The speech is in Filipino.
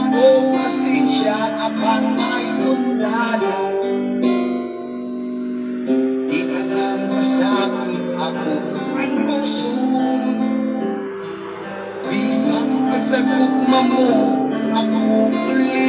O pasensya apan may utlala. Di alam masakit ako ang puso. Bisang pagsagugma mo ako ulit.